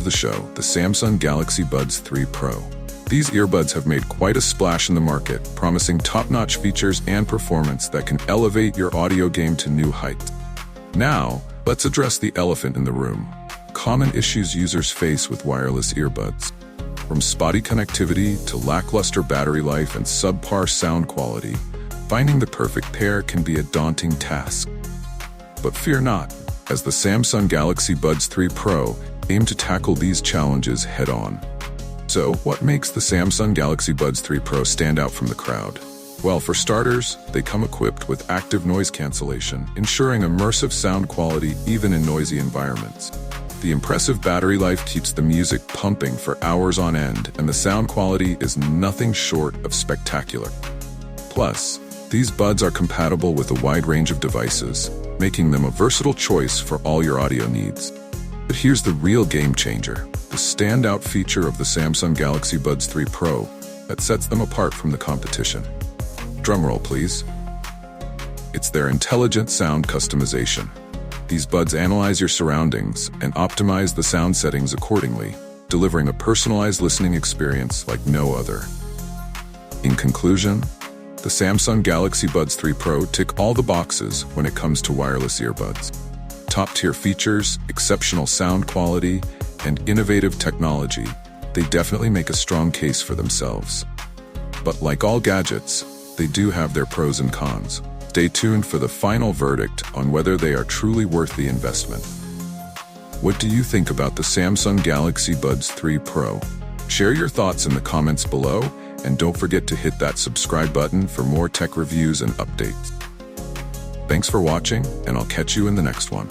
The show, the Samsung Galaxy Buds 3 Pro. These earbuds have made quite a splash in the market, promising top-notch features and performance that can elevate your audio game to new heights. Now, let's address the elephant in the room. Common issues users face with wireless earbuds. From spotty connectivity to lackluster battery life and subpar sound quality, finding the perfect pair can be a daunting task. But fear not, as the Samsung Galaxy Buds 3 Pro aim to tackle these challenges head-on. So, what makes the Samsung Galaxy Buds 3 Pro stand out from the crowd? Well, for starters, they come equipped with active noise cancellation, ensuring immersive sound quality even in noisy environments. The impressive battery life keeps the music pumping for hours on end, and the sound quality is nothing short of spectacular. Plus, these buds are compatible with a wide range of devices, making them a versatile choice for all your audio needs. But here's the real game changer, the standout feature of the Samsung Galaxy Buds 3 Pro that sets them apart from the competition. Drumroll, please. It's their intelligent sound customization. These buds analyze your surroundings and optimize the sound settings accordingly, delivering a personalized listening experience like no other. In conclusion, the Samsung Galaxy Buds 3 Pro tick all the boxes when it comes to wireless earbuds. Top-tier features, exceptional sound quality, and innovative technology, they definitely make a strong case for themselves. But like all gadgets, they do have their pros and cons. Stay tuned for the final verdict on whether they are truly worth the investment. What do you think about the Samsung Galaxy Buds 3 Pro? Share your thoughts in the comments below, and don't forget to hit that subscribe button for more tech reviews and updates. Thanks for watching, and I'll catch you in the next one.